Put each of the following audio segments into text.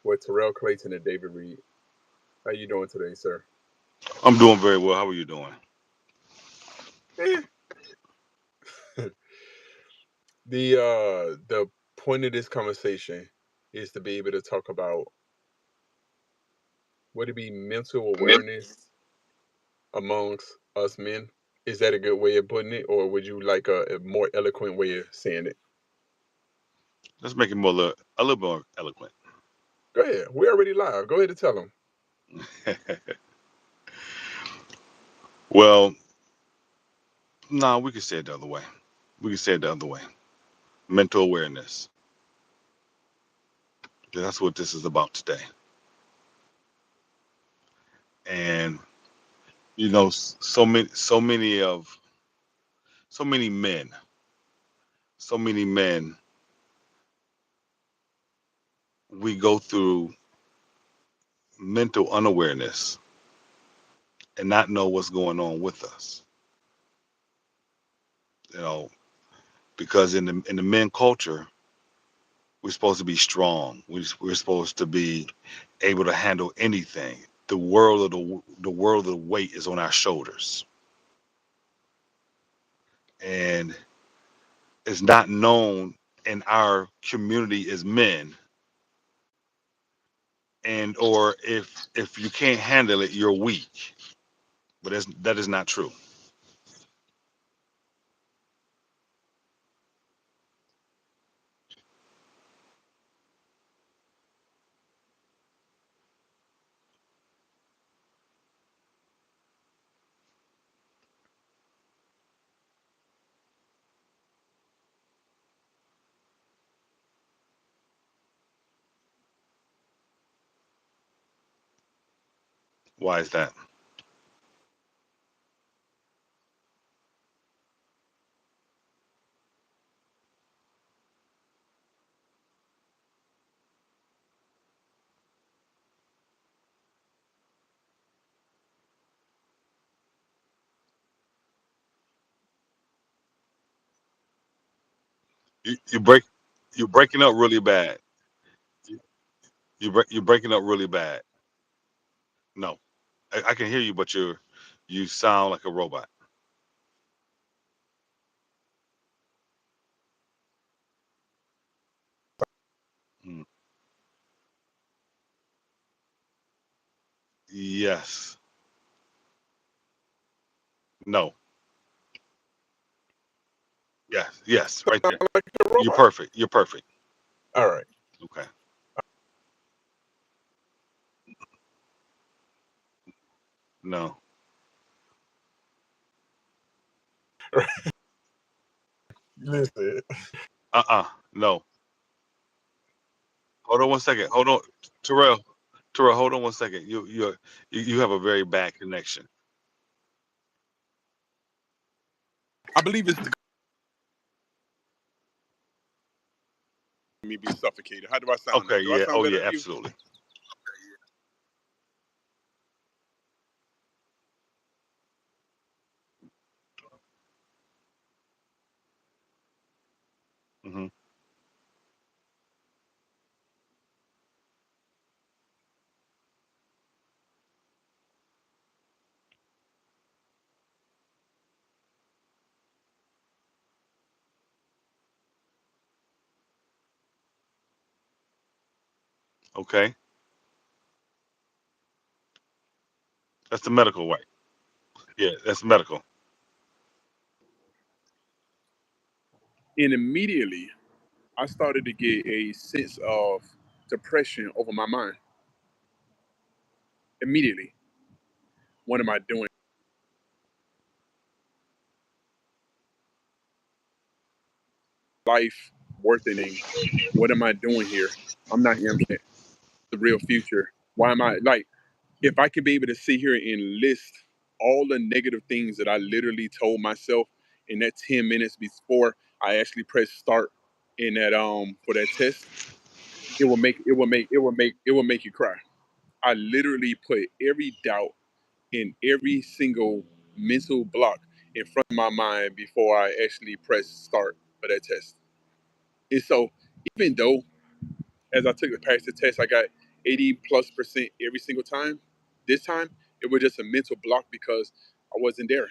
with Terrell Clayton and David Reid. How you doing today, sir? I'm doing very well. How are you doing? Eh. The point of this conversation is to be able to talk about would it be mental awareness amongst us men? Is that a good way of putting it, or would you like a more eloquent way of saying it? Let's make it a little more eloquent. Go ahead. We're already live. Go ahead and tell them. Well, no, we can say it the other way. We can say it the other way. Mental awareness. That's what this is about today. And so many men, so many men, we go through mental unawareness and not know what's going on with us. You know, because in the men culture, we're supposed to be strong. We're supposed to be able to handle anything. The world of the weight is on our shoulders, and it's not known in our community as men. And or if you can't handle it, you're weak. But that is not true. Why is that? You break you're breaking up really bad. You, you're breaking up really bad. No, I can hear you, but you sound like a robot. Mm. Yes. No. Yes. Yes. Right there. Like a You're robot. perfect. You're perfect. All right. Okay. No. Listen. No. Hold on one second. Hold on, Terrell. Terrell, hold on one second. You have a very bad connection. I believe it's the me be suffocated. How do I sound now? Okay. Do I Yeah. sound Oh better yeah. to you? Absolutely. Hmm. Okay. That's the medical way. Yeah. That's medical. And immediately I started to get a sense of depression over my mind. Immediately. What am I doing? Life worth anything? What am I doing here? I'm not yet the real future. Why am I like if I could be able to sit here and list all the negative things that I literally told myself in that 10 minutes before I actually press start in that for that test, it will make you cry. I literally put every doubt in every single mental block in front of my mind before I actually press start for that test. And so even though as I took the pass the test, I got 80+% every single time. This time, it was just a mental block because I wasn't there.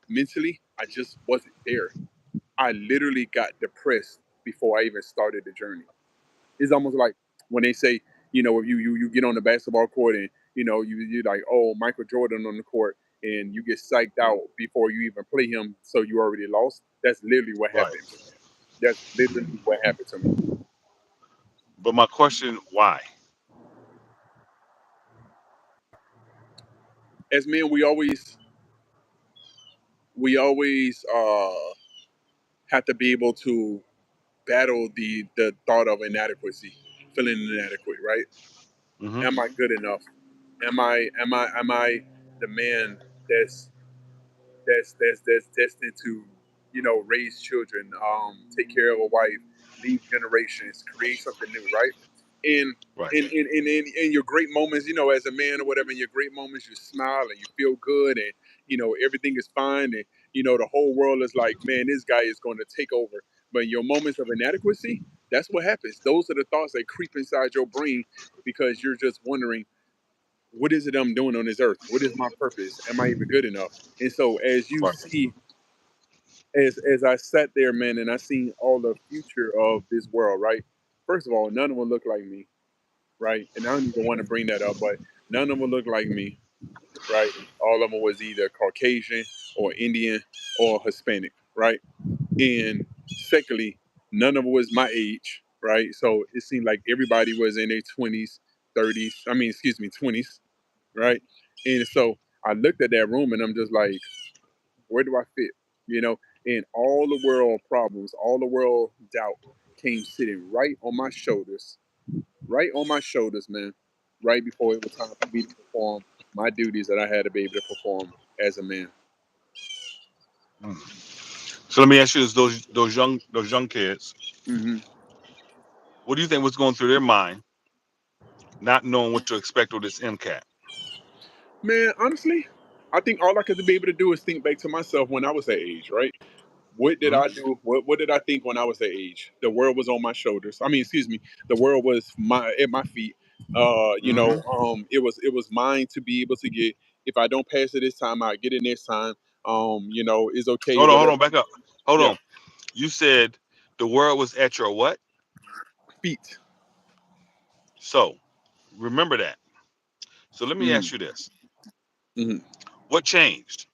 Mentally, I just wasn't there. I literally got depressed before I even started the journey. It's almost like when they say, if you get on the basketball court and you're like, oh, Michael Jordan on the court, and you get psyched out before you even play him, so you already lost. That's literally what Right. happened to me. That's literally what happened to me. But my question, why? As men, we always have to be able to battle the thought of inadequacy, feeling inadequate, right? Hmm. Am I good enough? Am I the man that's that's destined to raise children, take care of a wife, leave generations, create something new, right? And Right. in your great moments, as a man or whatever, in your great moments, you smile and you feel good, and everything is fine, and the whole world is like, man, this guy is going to take over. But in your moments of inadequacy, that's what happens. Those are the thoughts that creep inside your brain because you're just wondering, what is it I'm doing on this earth? What is my purpose? Am I even good enough? And so as you Right. see, as I sat there, man, and I seen all the future of this world, right? First of all, none of them look like me, right? And I don't even want to bring that up, but none of them look like me, right? All of them was either Caucasian or Indian or Hispanic, right? And secondly, none of them was my age, right? So it seemed like everybody was in their 20s, 30s. I mean, excuse me, 20s, right? And so I looked at that room and I'm just like, where do I fit? And all the world problems, all the world doubt came sitting right on my shoulders, man, right before it was time for me to perform my duties that I had to be able to perform as a man. Mm. So let me ask you this: those young kids, Hmm. what do you think was going through their mind, not knowing what to expect with this MCAT? Man, honestly, I think all I could be able to do is think back to myself when I was that age, right? What did Hmm. I do? What did I think when I was that age? The world was on my shoulders. I mean, excuse me, the world was at my feet. Hmm. It was mine to be able to get. If I don't pass it this time, I get it next time. It's okay, Hold whatever. on, back up. Hold Yeah, on. You said the world was at your what? feet. So remember that. So let me Mm. ask you this: Hmm. what changed?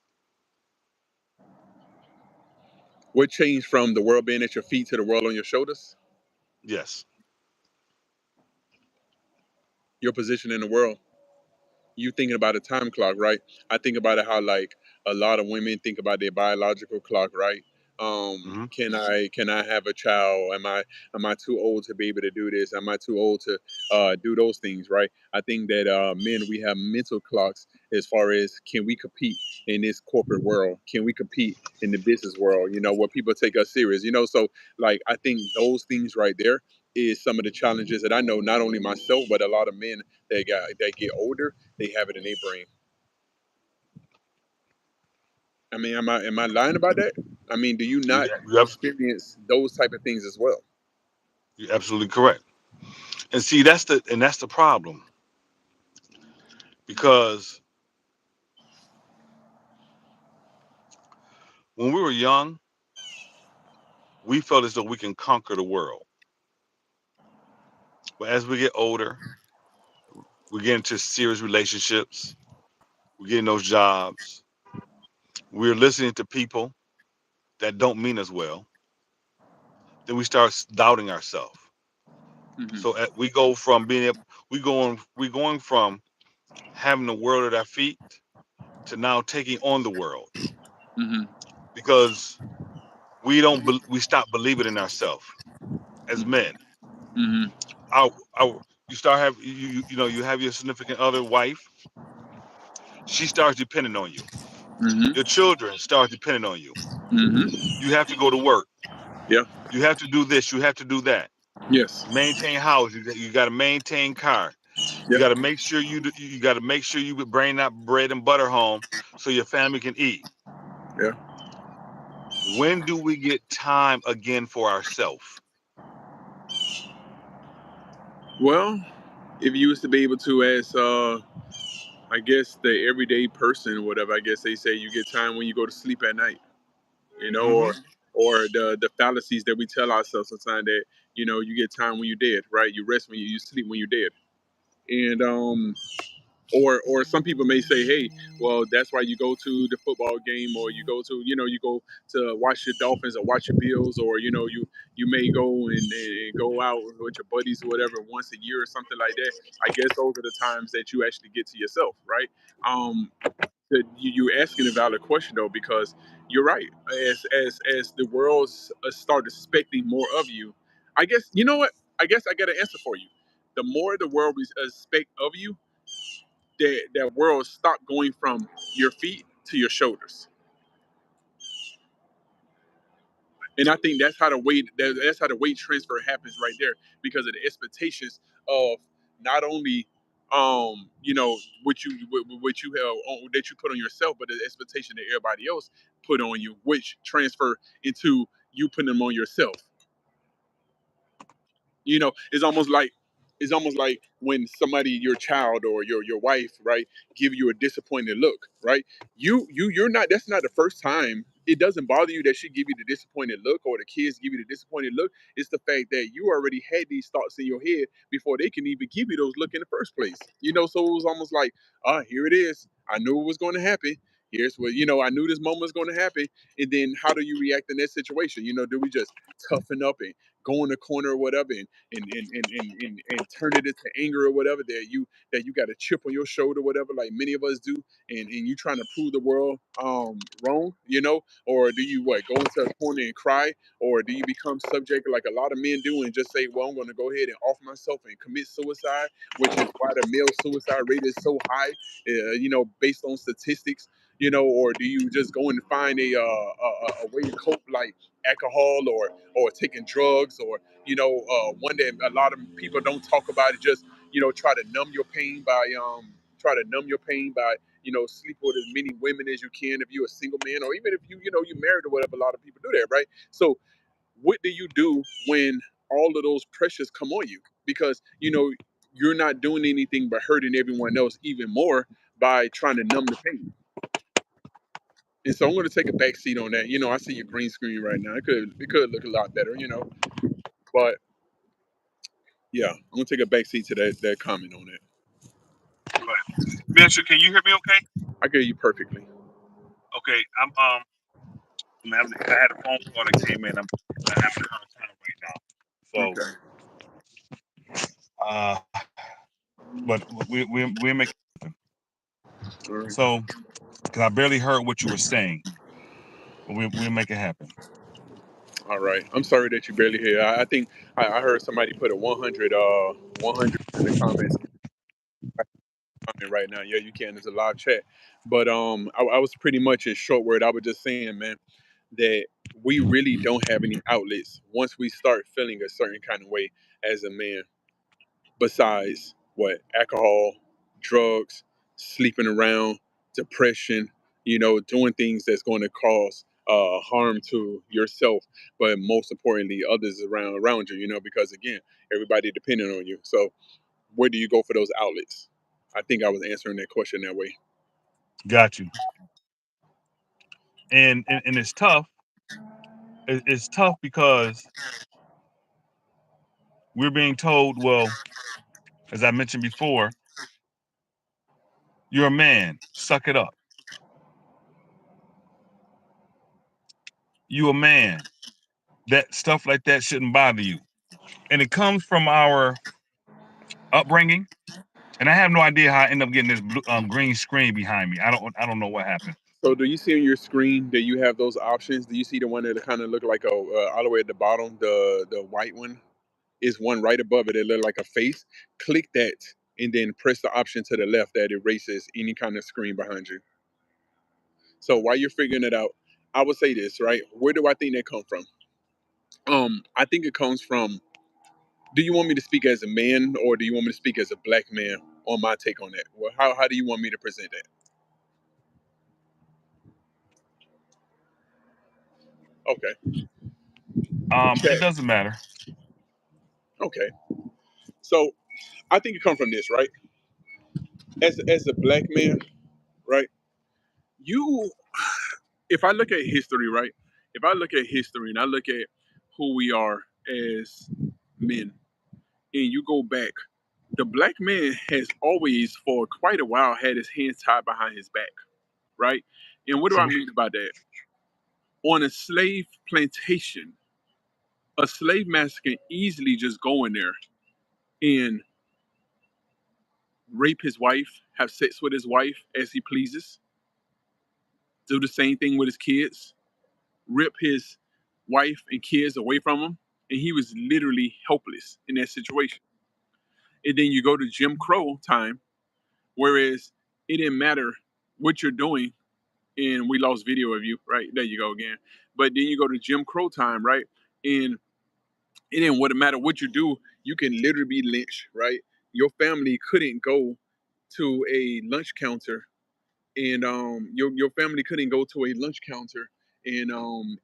What changed from the world being at your feet to the world on your shoulders? Yes. Your position in the world. You thinking about a time clock, right? I think about it how like a lot of women think about their biological clock, right? Hmm. Can I have a child? Am I too old to be able to do this? Am I too old to do those things, right? I think that men, we have mental clocks as far as, can we compete in this corporate world? Can we compete in the business world? Where people take us serious. So like I think those things right there is some of the challenges that I know not only myself but a lot of men that get older, they have it in their brain. I mean, am I lying about that? I mean, do you You, not you abs- experience those type of things as well? you're absolutely correct. And see, that's the problem because when we were young, we felt as though we can conquer the world. But as we get older, we get into serious relationships, we get in those jobs, we're listening to people that don't mean as well. Then we start doubting ourselves. Hmm. So we go from we going from having the world at our feet to now taking on the world Hmm. because we stop believing in ourselves as men. Hmm. Our you start have you have your significant other wife. She starts depending on you. Hmm. Your children start depending on you. Hmm. You have to go to work. Yeah. You have to do this. You have to do that. Yes. Maintain house. You got to maintain car. You Yeah. got to make sure you got to make sure you bring that bread and butter home so your family can eat. Yeah. When do we get time again for ourselves? Well, If you was to be able to, as I guess the everyday person or whatever, I guess they say you get time when you go to sleep at night, you know, Mm-hmm. or the fallacies that we tell ourselves sometimes that you get time when you're dead, right? You rest when you sleep when you're dead, and or some people may say, hey, well, that's why you go to the football game, or you go to you go to watch your Dolphins or watch your Bills, or you may go and go out with your buddies or whatever once a year or something like that. I guess those are the times that you actually get to yourself, right? um you're asking a valid question though, because you're right. As the world start expecting more of you, I guess you know what. I guess I got an answer for you. The more the world expect of you, that world stop going from your feet to your shoulders. And I think that's how the weight that's how the weight transfer happens right there, because of the expectations of not only what you have that you put on yourself, but the expectation that everybody else put on you, which transfer into you putting them on yourself. It's almost like when somebody, your child or your wife, right, give you a disappointed look, right? You're not, that's not the first time. It doesn't bother you that she give you the disappointed look, or the kids give you the disappointed look. It's the fact that you already had these thoughts in your head before they can even give you those look in the first place. So it was almost like, here it is. I knew it was going to happen. Here's what, I knew this moment was going to happen. And then how do you react in that situation? Do we just toughen up and go in the corner or whatever, and turn it into anger or whatever, that you got a chip on your shoulder, whatever, like many of us do, and you trying to prove the world wrong, or do you what, go into a corner and cry, or do you become subject like a lot of men do and just say, well, I'm going to go ahead and off myself and commit suicide, which is why the male suicide rate is so high, based on statistics. Or do you just go and find a way to cope, like alcohol, or taking drugs, or one that a lot of people don't talk about it, just try to numb your pain by sleep with as many women as you can if you're a single man, or even if you're married or whatever. A lot of people do that, right? So what do you do when all of those pressures come on you, because you're not doing anything but hurting everyone else even more by trying to numb the pain? And so I'm going to take a back seat on that. I see your green screen right now. It could look a lot better, but yeah, I'm gonna take a back seat to that comment on it. But Minister, can you hear me okay? I get you perfectly. Okay, I'm having, cause I had a phone call that came in. I'm having a hard time right now. Okay. So, but we make it happen. All right. So, cause I barely heard what you were saying, but we make it happen. All right. I'm sorry that you barely hear. I think I heard somebody put a 100 in the comments. Comment right now. Yeah, you can. It's a live chat. But I was pretty much in short word. I was just saying, man, that we really don't have any outlets once we start feeling a certain kind of way as a man, besides what, alcohol, drugs, sleeping around, depression, doing things that's going to cause harm to yourself, but most importantly others around you, because again, everybody depending on you. So where do you go for those outlets? I think I was answering that question that way. Got you. And it's tough. It's tough because we're being told, well, as I mentioned before, you're a man, suck it up. You a man. That stuff like that shouldn't bother you. And it comes from our upbringing. And I have no idea how I end up getting this blue, green screen behind me. I don't know what happened. So do you see on your screen that you have those options? Do you see the one that kind of look like all the way at the bottom, the white one? Is one right above it. It look like a face. Click that and then press the option to the left that erases any kind of screen behind you. So while you're figuring it out, I would say this, right? Where do I think that come from? I think it comes from. Do you want me to speak as a man, or do you want me to speak as a black man on my take on that? Well, how do you want me to present that? Okay. It Chat. doesn't matter. Okay. So I think it comes from this, right? As a black man, right? You, if I look at history, right? If I look at history and I look at who we are as men, and you go back, the black man has always, for quite a while, had his hands tied behind his back, right? And what do I mean by that? On a slave plantation, a slave master can easily just go in there and rape his wife, have sex with his wife as he pleases, do the same thing with his kids, rip his wife and kids away from him, and he was literally helpless in that situation. And then you go to Jim Crow time, whereas it didn't matter what you're doing, and we lost video of you, right? There you go again. But then you go to Jim Crow time, right? And it didn't matter what you do, you can literally be lynched, right? Your family couldn't go to a lunch counter and your family couldn't go to a lunch counter and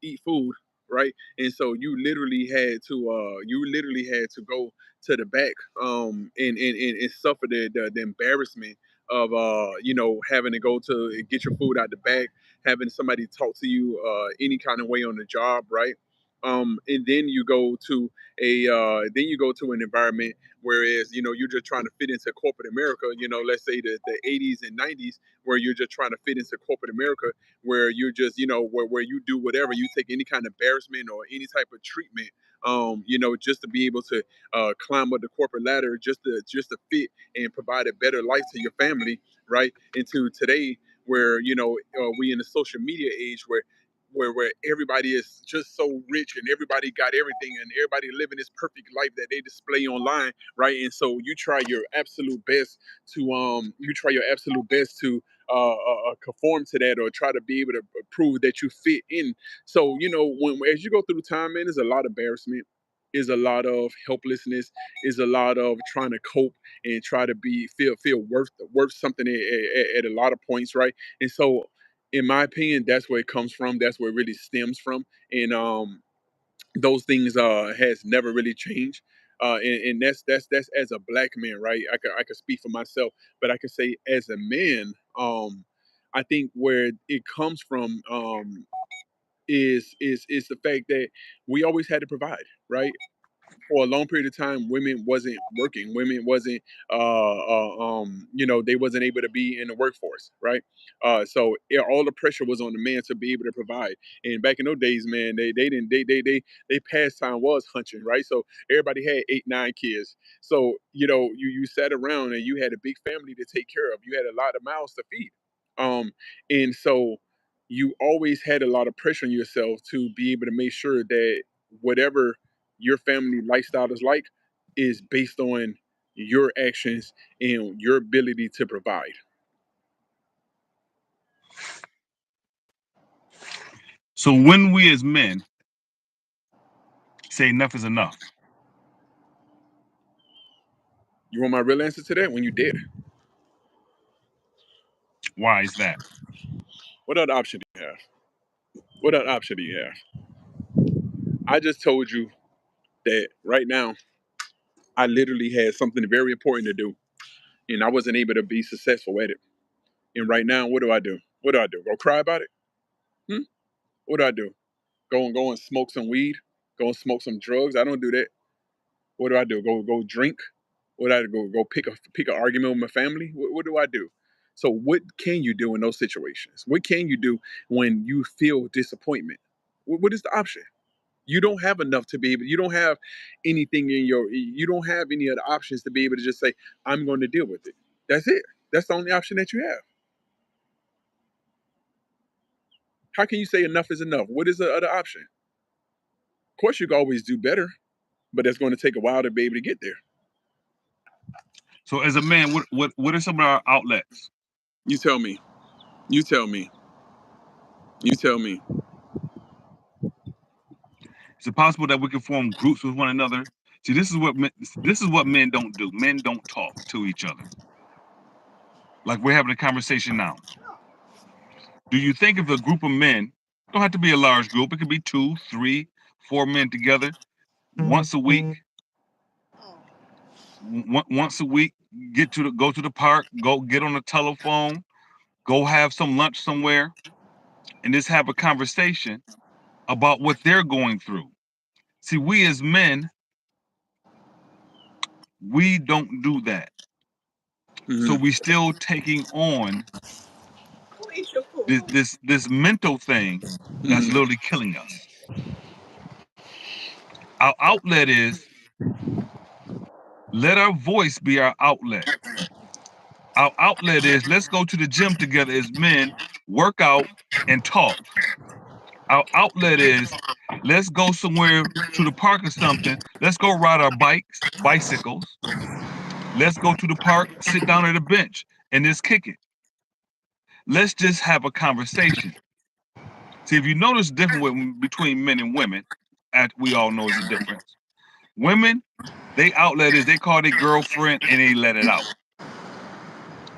eat food, right? And so you literally had to go to the back and suffer the embarrassment of having to go to get your food out the back, having somebody talk to you any kind of way on the job, right? And then you go to an environment whereas you're just trying to fit into corporate America. Let's say the 80s and 90s where you're just trying to fit into corporate America, where you're just, where you do whatever, you take any kind of embarrassment or any type of treatment, just to be able to climb up the corporate ladder, just to fit and provide a better life to your family, right? Into today, where we in the social media age where everybody is just so rich and everybody got everything and everybody living this perfect life that they display online, right? And so you try your absolute best to conform to that or try to be able to prove that you fit in. So when as you go through time, man, there's a lot of embarrassment, is a lot of helplessness, is a lot of trying to cope and try to feel worth something at a lot of points, right? And so in my opinion, that's where it comes from. That's where it really stems from. And those things has never really changed. And that's as a black man, right? I could speak for myself, but I could say as a man, I think where it comes from is the fact that we always had to provide, right? For a long period of time, women wasn't working. Women wasn't, they wasn't able to be in the workforce, right? So all the pressure was on the man to be able to provide. And back in those days, man, they didn't they pastime was hunching, right? So everybody had 8, 9 kids. So you sat around and you had a big family to take care of. You had a lot of mouths to feed, and so you always had a lot of pressure on yourself to be able to make sure that whatever your family lifestyle is like is based on your actions and your ability to provide. So when we as men say enough is enough, You want my real answer to that? When you did, why is that? what other option do you have? What other option do you have? I just told you that right now I literally had something very important to do and I wasn't able to be successful at it. And right now, what do I do? What do I do? Go cry about it? Hmm? What do I do? Go and smoke some weed? Go and smoke some drugs? I don't do that. What do I do? Go drink? What do I go pick an argument with my family? What do I do? So what can you do in those situations? What can you do when you feel disappointment? What is the option? You don't have enough to be able. You don't have anything in your. You don't have any other options to be able to just say, "I'm going to deal with it." That's it. That's the only option that you have. How can you say enough is enough? What is the other option? Of course, you can always do better, but that's going to take a while to be able to get there. So as a man, what are some of our outlets? You tell me. You tell me. You tell me. Is it possible that we can form groups with one another? See, this is what men don't do. Men don't talk to each other. Like we're having a conversation now. Do you think if a group of men, don't have to be a large group, it could be 2, 3, 4 men together once a week, once a week, go to the park, go get on the telephone, go have some lunch somewhere, and just have a conversation about what they're going through. See, we as men, we don't do that. So Hmm. we still taking on this mental thing that's Hmm. literally killing us. Our outlet is let our voice be our outlet. Our outlet is let's go to the gym together as men, work out and talk. Our outlet is let's go somewhere to the park or something. Let's go ride our bicycles. Let's go to the park, sit down at a bench and just kick it. Let's just have a conversation. See, if you notice the difference between men and women, we all know is a difference. Women, they outlet is they call their girlfriend and they let it out.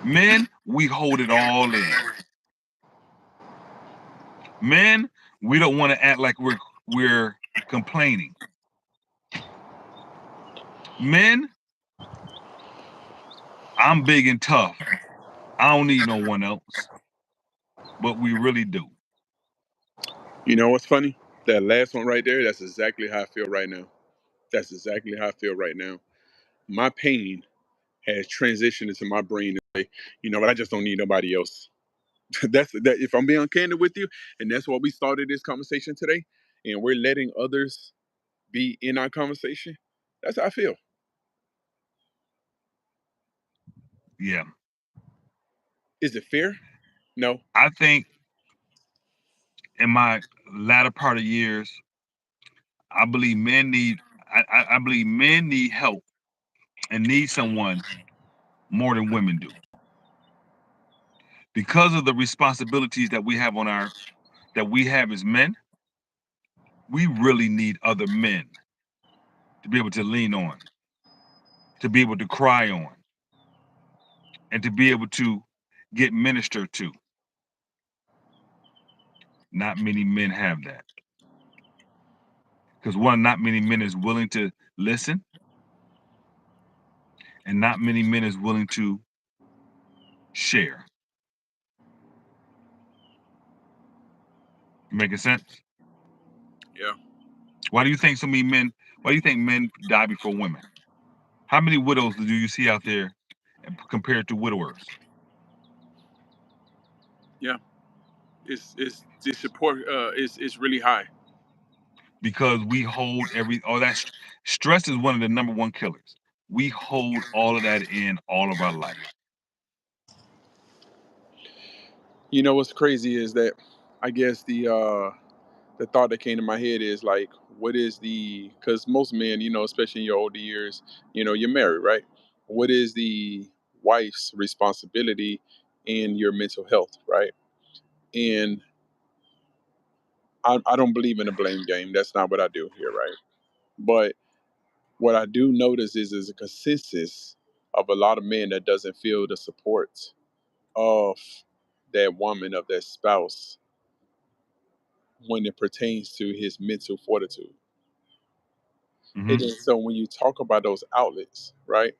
Men, we hold it all in. Men, we don't want to act like we're complaining. Men, I'm big and tough. I don't need no one else. But we really do. You know what's funny? That last one right there, that's exactly how I feel right now. That's exactly how I feel right now. My pain has transitioned into my brain to say, you know what, I just don't need nobody else. That's that if I'm being candid with you, and that's why we started this conversation today, and we're letting others be in our conversation. That's how I feel. Yeah. Is it fair? No. I think in my latter part of years, I believe men need I believe men need help and need someone more than women do. Because of the responsibilities that we have as men, we really need other men to be able to lean on, to be able to cry on, and to be able to get ministered to. Not many men have that. Because one, not many men is willing to listen, and not many men is willing to share. Making sense? Yeah. Why do you think so many men? Why do you think men die before women? How many widows do you see out there compared to widowers? Yeah. It's the support is really high. Because we hold all that stress is one of the number one killers. We hold all of that in all of our life. You know what's crazy is that I guess the thought that came to my head is like, what is the, because most men, you know, especially in your older years, you know, you're married, right? What is the wife's responsibility in your mental health, right? And I don't believe in a blame game. That's not what I do here, right? But what I do notice is a consensus of a lot of men that doesn't feel the support of that woman, of that spouse, when it pertains to his mental fortitude. And Hmm. then, so when you talk about those outlets, right?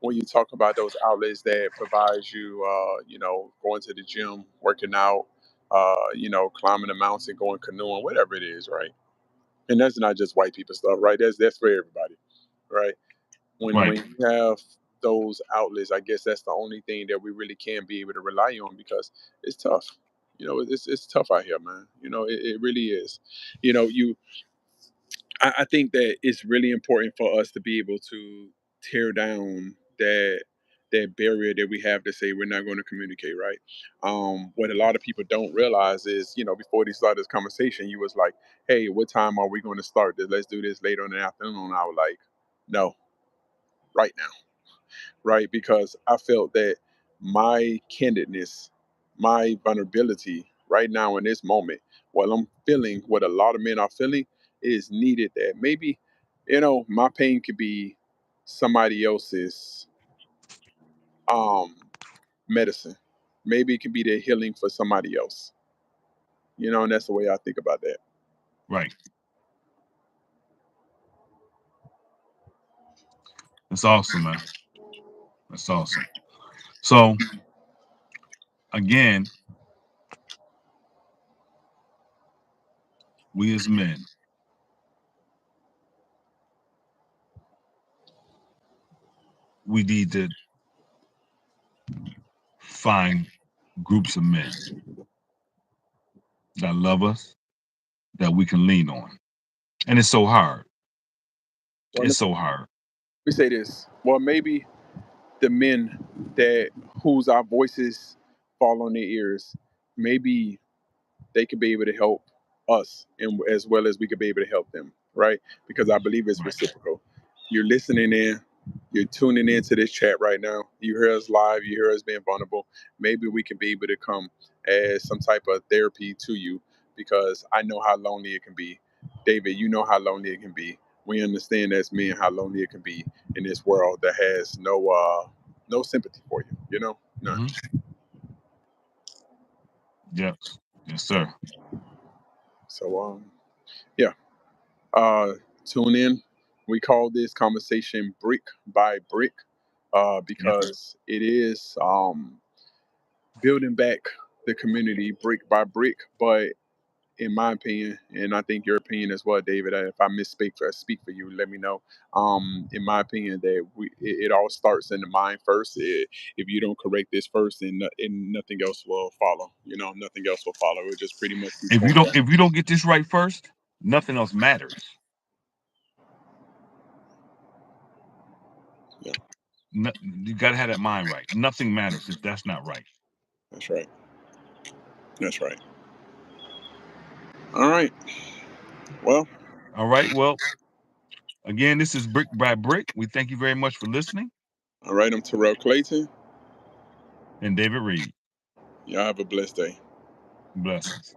When you talk about those outlets that provides you, you know, going to the gym, working out, you know, climbing the mountain, going canoeing, whatever it is, right? And that's not just white people stuff, right? That's for everybody, right? When Right, you have those outlets, I guess that's the only thing that we really can be able to rely on because it's tough. You know, it's tough out here, man. You know, it really is. You know, I think that it's really important for us to be able to tear down that barrier that we have to say we're not going to communicate, right? What a lot of people don't realize is, you know, before they start this conversation, you was like, "Hey, what time are we going to start this? Let's do this later in the afternoon." I was like, "No, right now." Right? Because I felt that my candidness, my vulnerability right now in this moment, while I'm feeling what a lot of men are feeling, is needed that maybe, you know, my pain could be somebody else's um medicine. Maybe it could be their healing for somebody else. You know, and that's the way I think about that. right. That's awesome, man. That's awesome. So again, we as men, we need to find groups of men that love us, that we can lean on. And it's so hard. Well, It's so hard. let me say this. Well, maybe the men that whose our voices fall on their ears, maybe they could be able to help us, and as well as we could be able to help them, right? Because I believe it's Right. reciprocal. You're listening in, you're tuning into this chat right now. You hear us live, you hear us being vulnerable. Maybe we can be able to come as some type of therapy to you, because I know how lonely it can be. David, you know how lonely it can be. We understand as men how lonely it can be in this world that has no sympathy for you, none. Hmm. Yes. Yes, sir. So yeah. Uh, Tune in. We call this conversation brick by brick, Yep. because it is building back the community brick by brick. But in my opinion, and I think your opinion as well, David, if I misspeak for speak for you, let me know. In my opinion, that it all starts in the mind first. If you don't correct this first, and nothing else will follow. Nothing else will follow. It'll just pretty much be torn down. If you don't get this right first, nothing else matters. Yeah, No, you got to have that mind right. Nothing matters if that's not right. that's right. That's right. All right. Well, All right. Well, again, this is Brick by Brick. We thank you very much for listening. all right. I'm Terrell Clayton. And David Reid. Y'all have a blessed day. Blessings.